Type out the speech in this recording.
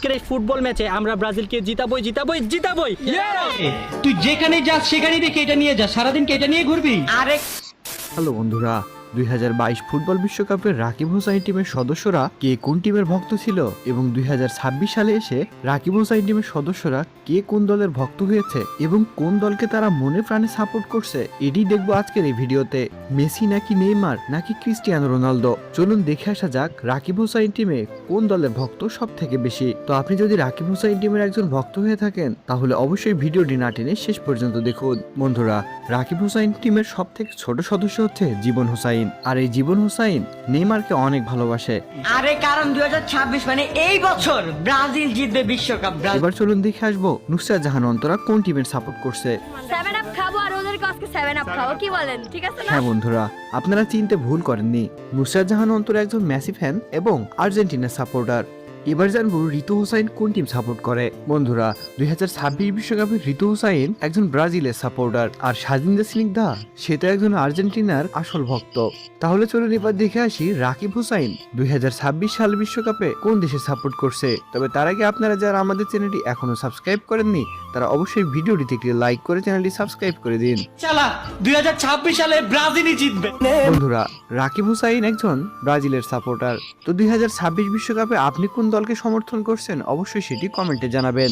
আজকের এই ফুটবল ম্যাচে আমরা ব্রাজিলকে জিতাবই। তুই যেখানে যাস সেখানেই দেখে এটা নিয়ে যাস, সারাদিন কি এটা নিয়ে ঘুরবি? আরে হ্যালো বন্ধুরা, 2022 ফুটবল বিশ্বকাপের রাকিব হোসাইন টিমের সদস্যরা কে কোন টিমের ভক্ত ছিল এবং 2026 সালে এসে রাকিব হোসাইন টিমের সদস্যরা কে কোন দলের ভক্ত হয়েছে এবং কোন দলকে তারা মনে প্রাণে সাপোর্ট করছে, এটি দেখবো আজকের এই ভিডিওতে। মেসি নাকি নেইমার নাকি ক্রিস্টিয়ানো রোনালদো, চলুন দেখে আসা যাক রাকিব হোসাইন টিমে কোন দলের ভক্ত সব থেকে বেশি। তো আপনি যদি রাকিব হোসাইন টিমের একজন ভক্ত হয়ে থাকেন তাহলে অবশ্যই ভিডিওটি না টেনে শেষ পর্যন্ত দেখুন। বন্ধুরা, রাকিব হোসাইন টিমের সব থেকে ছোট সদস্য হচ্ছে জীবন হোসাইন, আর এই জীবন হোসাইন নেইমারকে অনেক ভালোবাসে। আরে কারণ 2026 মানে এই বছর ব্রাজিল জিতবে বিশ্বকাপ। এবার চলুন দেখে আসবো নুসরাত জাহান অন্তরা কোন টিমের সাপোর্ট করছে। 7 আপ খাবো আর ওদেরকে আজকে 7 আপ খাবো, কি বলেন? ঠিক আছে না? হ্যাঁ বন্ধুরা, আপনারা চিনতে ভুল করেননি, নুসরাত জাহান অন্তরা একজন মেসি ফ্যান এবং আর্জেন্টিনার সাপোর্টার। এবার জানবো ঋতু হোসাইন কোন টিম সাপোর্ট করে। বন্ধুরা, 2026 বিশ্বকাপে ঋতু হোসাইন একজন ব্রাজিলের সাপোর্টার, আর স্বাধীনতা স্নিগ্ধা সে তো একজন আর্জেন্টিনার আসল ভক্ত। তাহলে চলুন এবার দেখে আসি রাকিব হোসাইন 2026 সাল বিশ্বকাপে কোন দেশে সাপোর্ট করছে। তবে তার আগে আপনারা যারা আমাদের চ্যানেলটি এখনো সাবস্ক্রাইব করেননি তারা অবশ্যই ভিডিওটিতে একটি লাইক করে চ্যানেলটি সাবস্ক্রাইব করে দিন। চালা 2026 সালে ব্রাজিলই জিতবে। বন্ধুরা, রাকিব হোসাইন একজন ব্রাজিলের সাপোর্টার। তো 2026 বিশ্বকাপে আপনি কোন দলকে সমর্থন করছেন অবশ্যই সেটি কমেন্টে জানাবেন।